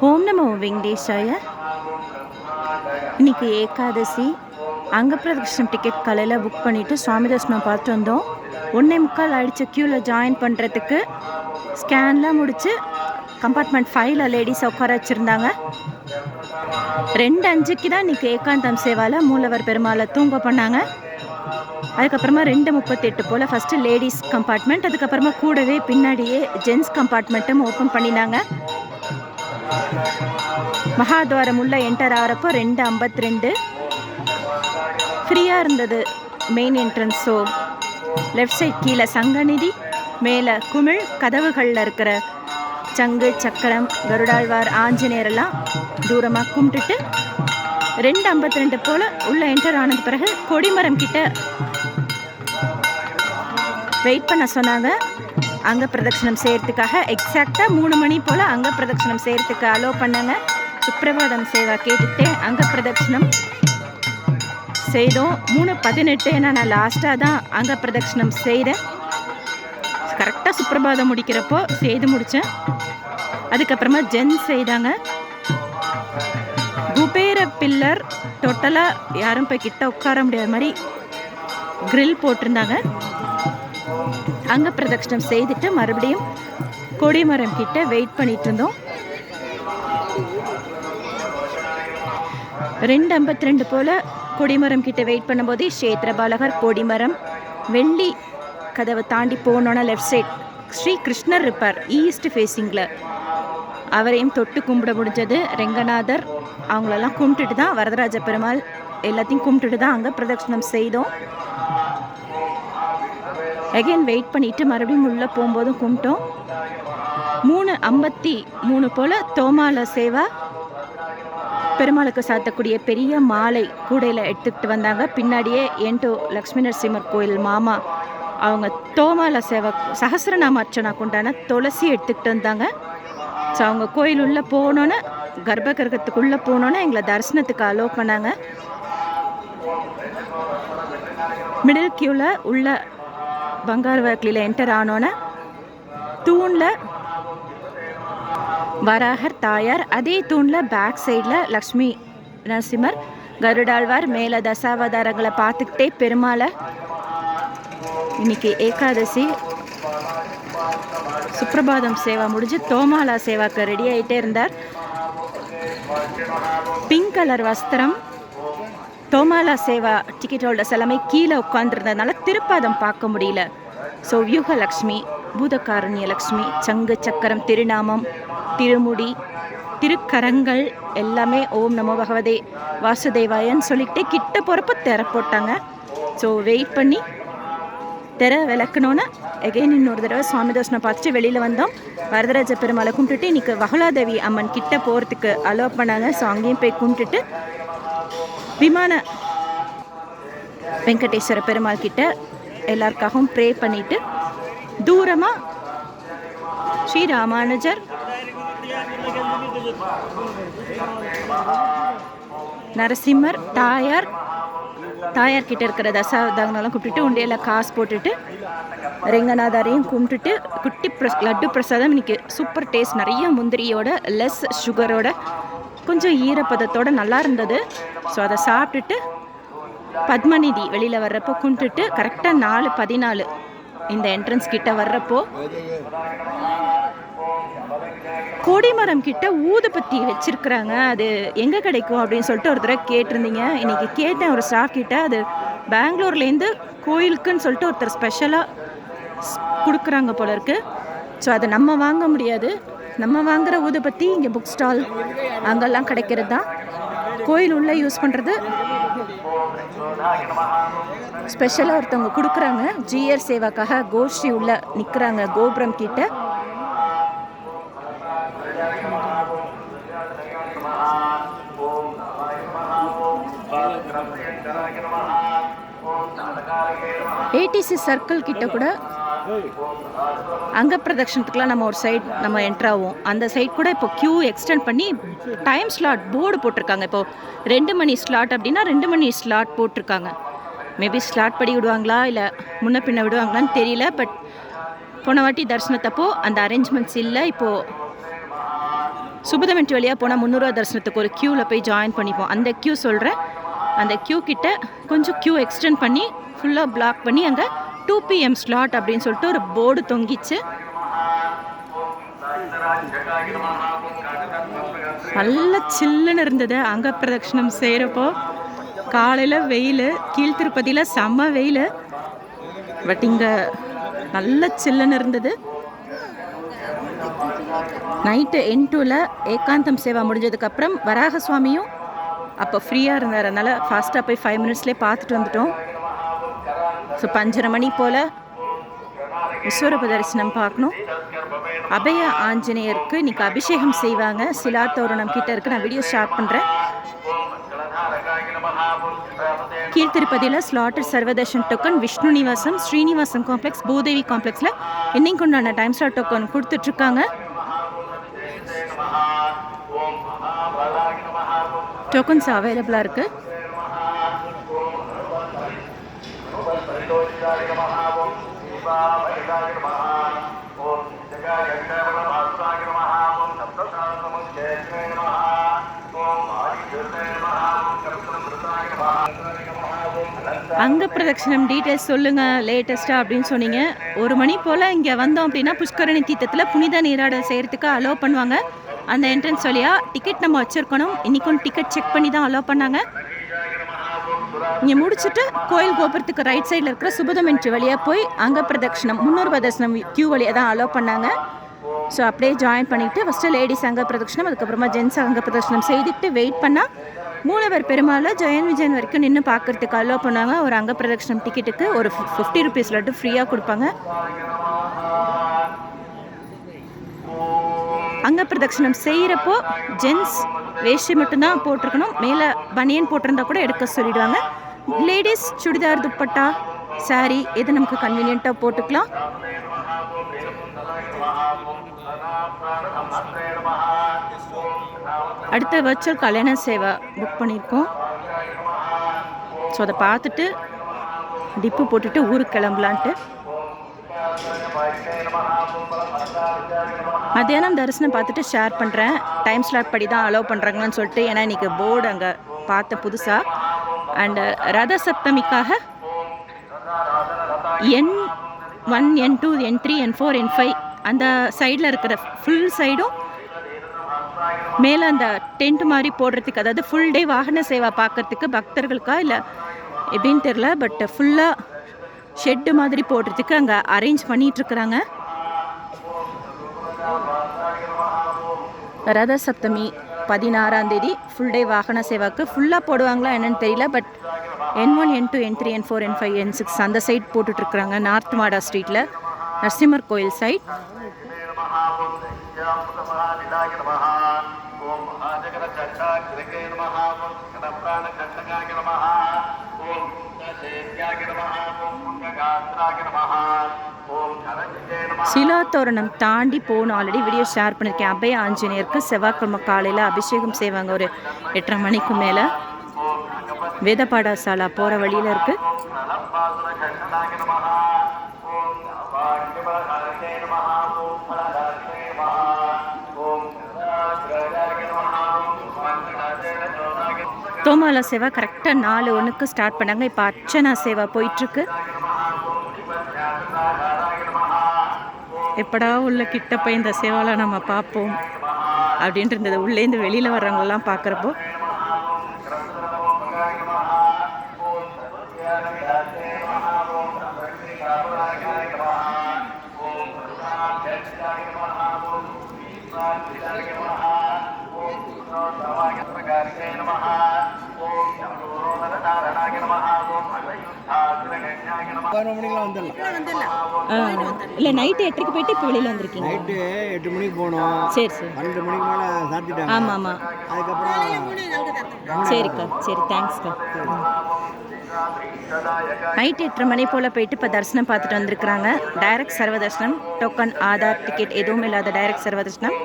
ஓம் நமோ வெங்கடேஷாய. இன்னைக்கு ஏகாதசி. அங்க பிரதர்ஷனம் டிக்கெட் காலையில் புக் பண்ணிவிட்டு சுவாமி தரிசனம் பார்த்துட்டு வந்தோம். 1:45 ஆயிடுச்சு க்யூவில் ஜாயின் பண்ணுறதுக்கு. ஸ்கேன்லாம் முடித்து கம்பார்ட்மெண்ட் 5ல் லேடிஸை உட்கார வச்சுருந்தாங்க. 2:05க்கு தான் இன்றைக்கி ஏகாந்தம் சேவாவில் மூலவர் பெருமாளை தூங்க பண்ணாங்க. அதுக்கப்புறமா 2:38 போல் ஃபஸ்ட்டு லேடிஸ் கம்பார்ட்மெண்ட், அதுக்கப்புறமா கூடவே பின்னாடியே ஜென்ஸ் கம்பார்ட்மெண்ட்டும் ஓப்பன் பண்ணினாங்க. மகாத்வாரம் உள்ள என்டர் ஆகிறப்போ 2:52 ஃப்ரீயாக இருந்தது main entrance. So left side கீழே சங்கநிதி, மேலே குமிழ், கதவுகளில் இருக்கிற சங்கு சக்கரம் கருடாழ்வார் ஆஞ்சநேயரெல்லாம் தூரமாக கும்பிட்டுட்டு 2:52 போல் உள்ள என்டர் ஆனது பிறகு கொடிமரம் கிட்ட வெயிட் பண்ண சொன்னாங்க. அங்க பிரதட்சணம் செய்யறதுக்காக எக்ஸாக்டாக 3 மணி போல் அங்க பிரதட்சணம் செய்யறதுக்கு அலோவ் பண்ணாங்க. சுப்பிரபாதம் சேவா கேட்டுட்டு அங்க பிரதட்சணம் செய்தோம். 3:18 ஏன்னா நான் லாஸ்ட்டாக தான் அங்க பிரதட்சணம் செய்தேன். கரெக்டாக சுப்பிரபாதம் முடிக்கிறப்போ செய்து முடித்தேன். அதுக்கப்புறமா ஜென் செய்தாங்க. குபேர பில்லர் டோட்டலாக யாரும் போய் கிட்ட உட்கார முடியாத மாதிரி கிரில் போட்டிருந்தாங்க. அங்க பிரதட்சணம் செய்துட்டு மறுபடியும் கொடிமரம் கிட்ட வெயிட் பண்ணிட்டு இருந்தோம். 2:52 போல கொடிமரம் கிட்ட வெயிட் பண்ணும்போது க்ஷேத்திர பாலகர் கொடிமரம் வெள்ளி கதவை தாண்டி போனோன்னா லெஃப்ட் சைட் ஸ்ரீ கிருஷ்ணர் இருப்பார் ஈஸ்ட் ஃபேஸிங்கில். அவரையும் தொட்டு கும்பிட முடிஞ்சது. ரெங்கநாதர் அவங்களெல்லாம் கும்பிட்டுட்டு தான், வரதராஜ பெருமாள் எல்லாத்தையும் கும்பிட்டுட்டு தான் அங்கே பிரதட்சணம் செய்தோம். அகெயின் வெயிட் பண்ணிவிட்டு மறுபடியும் உள்ளே போகும்போதும் கும்பிட்டோம். 3:53 போல் தோமால சேவா பெருமாளுக்கு சாத்தக்கூடிய பெரிய மாலை கூடையில் எடுத்துக்கிட்டு வந்தாங்க. பின்னாடியே என்டோ லக்ஷ்மி நரசிம்மர் கோயில் மாமா அவங்க தோமால சேவை சஹசிரநாம அர்ச்சனாக்கு உண்டான துளசி எடுத்துக்கிட்டு வந்தாங்க. ஸோ அவங்க கோயில் உள்ளே போனோன்னே கர்ப்ப கிரகத்துக்குள்ளே போனோன்னே எங்களை தரிசனத்துக்கு அலோவ் பண்ணாங்க. மிடில் கியூவில் உள்ள பங்காரு வாக்கிலில் என்டர் ஆனோன்னே தூணில் வராகர் தாயார், அதே தூணில் பேக் சைடில் லக்ஷ்மி நரசிம்மர் கருடாழ்வார், மேலே தசாவதாரங்களை பார்த்துக்கிட்டே பெருமாளை. இன்னைக்கு ஏகாதசி. சுப்பிரபாதம் சேவா முடிஞ்சு தோமாலா சேவாக்கு ரெடி ஆகிட்டே இருந்தார். பிங்க் கலர் வஸ்திரம். தோமாலா சேவா டிக்கெட் ஹோல்டர்ஸ் எல்லாமே கீழே உட்காந்துருந்ததுனால திருப்பாதம் பார்க்க முடியல. ஸோ வியூகலக்ஷ்மி, பூதகாரண்ய லக்ஷ்மி, சங்கு சக்கரம், திருநாமம், திருமுடி, திருக்கரங்கள் எல்லாமே ஓம் நமோ பகவதே வாசுதேவாயன்னு சொல்லிக்கிட்டே கிட்ட போகிறப்ப திற போட்டாங்க. ஸோ வெயிட் பண்ணி திற விளக்கணுன்னு எகைன் இன்னொரு தடவை சுவாமி தரிசனம் பார்த்துட்டு வெளியில் வந்தோம். வரதராஜ பெருமாளை கும்பிட்டுட்டு இன்றைக்கி வகுலாதேவி அம்மன் கிட்ட போகிறதுக்கு அலோவ் பண்ணாங்க. ஸோ அங்கேயும் போய் கும்பிட்டுட்டு விமான வெங்கடேஸ்வர பெருமாள் கிட்ட எல்லாருக்காகவும் ப்ரே பண்ணிட்டு தூரமாக ஸ்ரீ ராமானுஜர், நரசிம்மர், தாயார் கிட்ட இருக்கிற தசாவதாரங்களெல்லாம் கூப்பிட்டுட்டு உண்டியில் காசு போட்டுட்டு ரெங்கநாதரையும் கும்பிட்டுட்டு குட்டி லட்டு பிரசாதம் இன்னைக்கு சூப்பர் டேஸ்ட், நிறைய முந்திரியோட, லெஸ் சுகரோட, கொஞ்சம் ஈரப்பதத்தோடு நல்லா இருந்தது. ஸோ அதை சாப்பிட்டுட்டு பத்மநிதி வெளியில் வர்றப்போ கும்பிட்டுட்டு கரெக்டாக 4:14 இந்த என்ட்ரன்ஸ் கிட்ட வர்றப்போ கொடிமரம் கிட்ட ஊதுபத்தி வச்சிருக்கிறாங்க. அது எங்கே கிடைக்கும் அப்படின்னு சொல்லிட்டு ஒரு தடவை கேட்டிருந்தீங்க. இன்றைக்கி கேட்டேன் ஒரு ஸ்டாஃப் கிட்ட. அது பெங்களூர்லேருந்து கோயிலுக்குன்னு சொல்லிட்டு ஒருத்தர் ஸ்பெஷலாக கொடுக்குறாங்க போல இருக்கு. ஸோ அதை நம்ம வாங்க முடியாது. நம்ம வாங்குகிற ஊதுபத்தி இங்கே புக் ஸ்டால் அங்கெல்லாம் கிடைக்கிறது தான். கோயில் உள்ளே யூஸ் பண்ணுறது ஸ்பெஷலாக ஒருத்தவங்க கொடுக்குறாங்க. ஜிஆர் சேவாக்காக கோஷ்டி உள்ள நிற்கிறாங்க கோபுரம் கிட்ட. ஏடிசி சர்க்கிள் கிட்ட கூட அங்க பிரதட்சணத்துக்குலாம் நம்ம ஒரு சைட் நம்ம என்ட்ரு ஆகும். அந்த சைட் கூட இப்போ கியூ எக்ஸ்டெண்ட் பண்ணி டைம் ஸ்லாட் போர்டு போட்டிருக்காங்க. இப்போது 2 மணி ஸ்லாட் அப்படின்னா 2 மணி ஸ்லாட் போட்டிருக்காங்க. மேபி ஸ்லாட் படி விடுவாங்களா இல்லை முன்ன பின்ன விடுவாங்களான்னு தெரியல. பட் போன வாட்டி தரிசனத்தப்போ அந்த அரேஞ்ச்மெண்ட்ஸ் இல்லை. இப்போது சுபதமெண்ட்ரி வழியாக போனால் 300 தரிசனத்துக்கு ஒரு க்யூவில் போய் ஜாயின் பண்ணிப்போம். அந்த க்யூ சொல்கிறேன். அந்த க்யூ கிட்ட கொஞ்சம் க்யூ எக்ஸ்டெண்ட் பண்ணி ஃபுல்லாக பிளாக் பண்ணி அங்கே 2 PM ஸ்லாட் அப்படின்னு சொல்லிட்டு ஒரு போர்டு தொங்கிச்சு. நல்ல சில்லுன்னு இருந்தது. அங்க பிரதட்சணம் செய்கிறப்போ காலையில் வெயில், கீழ் திருப்பதியில் செம்ம வெயில், பட் இங்கே நல்ல சில்லுன்னு இருந்தது. நைட்டு N2ல் ஏகாந்தம் சேவா முடிஞ்சதுக்கப்புறம் வராக சுவாமியும் அப்போ ஃப்ரீயாக இருந்தார். அதனால் ஃபாஸ்ட்டாக போய் 5 மினிட்ஸ்லேயே பார்த்துட்டு வந்துட்டோம். ஸோ 5:30 மணி போல் விஸ்வரூப தரிசனம் பார்க்கணும். அபய ஆஞ்சநேயருக்கு இன்றைக்கி அபிஷேகம் செய்வாங்க. சிலா தோரணம் கிட்ட இருக்குது. நான் வீடியோ ஸ்டார்ட் பண்ணுறேன். கீழ் திருப்பதியில் ஸ்லாட்டர் சர்வதர்ஷன் டோக்கன் விஷ்ணு நிவாசம், ஸ்ரீனிவாசம் காம்ப்ளெக்ஸ், பூதேவி காம்ப்ளெக்ஸில் இன்னைக்கு உண்டான டைம் ஸ்லாட் டோக்கன் கொடுத்துட்ருக்காங்க. டோக்கன்ஸ் அவைலபிளாக இருக்குது. அங்க பிரதட்சணம் டீட்டெயில்ஸ் சொல்லுங்கள் லேட்டஸ்ட்டாக அப்படின்னு சொன்னீங்க. 1 மணி போல் இங்கே வந்தோம் அப்படின்னா புஷ்கரணி தீர்த்தத்தில் புனித நீராடல் செய்கிறதுக்கு அலோவ் பண்ணுவாங்க. அந்த என்ட்ரன்ஸ் வழியாக டிக்கெட் நம்ம வச்சுருக்கணும். இன்றைக்கும் டிக்கெட் செக் பண்ணி தான் அலோவ் பண்ணாங்க. இங்கே முடிச்சுட்டு கோயில் கோபுரத்துக்கு ரைட் சைடில் இருக்கிற சுபதமெண்ட்ரி வழியாக போய் அங்க பிரதட்சணம் 300 தரிசனம் க்யூ வழியாக தான் அலோவ் பண்ணாங்க. ஸோ அப்படியே ஜாயின் பண்ணிவிட்டு ஃபஸ்ட்டு லேடிஸ் அங்க பிரதட்சணம், அதுக்கப்புறமா ஜென்ஸ் அங்க பிரதட்சணம் செய்துட்டு வெயிட் பண்ணால் மூலவர் பெருமாள் ஜெயன் விஜயன் வரைக்கும் நின்று பார்க்குறதுக்கு அலோவ் பண்ணாங்க. ஒரு அங்க பிரதட்சணம் டிக்கெட்டுக்கு ஒரு 50 ருபீஸ் லட்டு ஃப்ரீயாக கொடுப்பாங்க. அங்க பிரதட்சணம் செய்கிறப்போ ஜென்ஸ் வேஷ்டி மட்டும்தான் போட்டிருக்கணும். மேலே பனியன் போட்டிருந்தா கூட எடுக்க சொல்லிடுவாங்க. லேடிஸ் சுடிதார், துப்பட்டா, சாரீ எது நமக்கு கன்வீனியண்ட்டாக போட்டுக்கலாம். அடுத்த வர்ச்சுவல் கல்யாண சேவை புக் பண்ணியிருக்கோம். ஸோ அதை பார்த்துட்டு டிப்பு போட்டுட்டு ஊருக்கு கிளம்பலான்ட்டு. மத்தியானம் தரிசனம் பார்த்துட்டு ஷேர் பண்ணுறேன். டைம் ஸ்லாட் படி தான் அலோவ் பண்ணுறாங்கன்னு சொல்லிட்டு. ஏன்னா இன்றைக்கி போர்டு அங்கே பார்த்தேன் புதுசாக. And Rath சப்தமிக்காக N1, N2, N3, N4, N5 அந்த சைடில் இருக்கிற ஃபுல் சைடும் மேலே அந்த டென்ட் மாதிரி போடுறதுக்கு, அதாவது ஃபுல் டே வாகன சேவா பார்க்குறதுக்கு பக்தர்களுக்கா இல்லை எப்படின்னு தெரில, பட் ஃபுல்லாக ஷெட்டு மாதிரி போடுறதுக்கு அங்கே அரேஞ்ச் பண்ணிகிட்ருக்குறாங்க. ரத சப்தமி 16ஆம் தேதி ஃபுல் டே வாகன சேவாக்கு ஃபுல்லாக போடுவாங்களா என்னன்னு தெரியல. But N1, N2, N3, N4, N5, N6 அந்த சைட் போட்டுட்ருக்குறாங்க. நார்த் மாடா ஸ்ட்ரீட்டில் நரசிம்மர் கோயில் சைட். சிலா தோரணம் தாண்டி போகணும். ஆல்ரெடி வீடியோ ஷேர் பண்ணியிருக்கேன். அபய ஆஞ்சநேயருக்கு செவ்வாய்க்கிழமை காலையில் அபிஷேகம் செய்வாங்க. ஒரு 8:30 மணிக்கு மேலே வேதபாடசாலா போகிற வழியில் இருக்குது. தோமாலா சேவா கரெக்டாக 4:01 ஸ்டார்ட் பண்ணாங்க. இப்போ அர்ச்சனா சேவா போயிட்டுருக்கு. எப்படா உள்ள கிட்ட போய் இந்த சேவாவில் நம்ம பார்ப்போம் அப்படின்ட்டு இருந்தது. உள்ளேருந்து வெளியில் வர்றவங்களெலாம் பார்க்குறப்போ இல்லை நைட்டு 8:00க்கு போயிட்டு இப்போ வெளியில் வந்திருக்கீங்க. நைட்டு 8 மணிக்கு போனோம். சரி சரி. 12 மணிக்கு மேலே சாப்பிட்டுட்டாங்க. ஆமாம் ஆமாம். அதுக்கப்புறம் சரிக்கா, சரி, தேங்க்ஸ்க்கா. நைட் 8:30 மணி போல் போயிட்டு இப்போ தரிசனம் பார்த்துட்டு வந்திருக்கிறாங்க. டைரக்ட் சர்வ தரிசனம், டோக்கன், ஆதார், டிக்கெட் எதுவும் இல்லாத டைரக்ட் சர்வ தரிசனம்.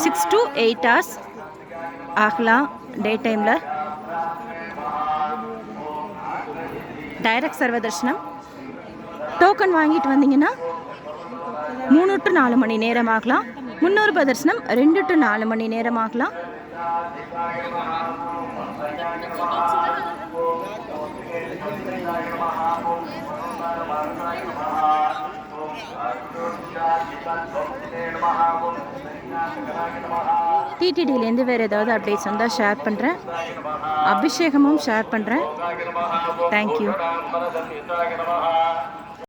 6 to 8 hours ஆகலாம் டே டைமில். டைரக்ட் சர்வ தரிசனம் டோக்கன் வாங்கிட்டு வந்தீங்கன்னா 3 to 4 மணி நேரம் ஆகலாம். முன்னூறு பிரதர்சனம் 2 to 4 மணி நேரம் ஆகலாம். டிடிடிலேருந்து வேறு ஏதாவது அப்டேட்ஸ் வந்தால் ஷேர் பண்ணுறேன். அபிஷேகமும் ஷேர் பண்ணுறேன். தேங்க்யூ.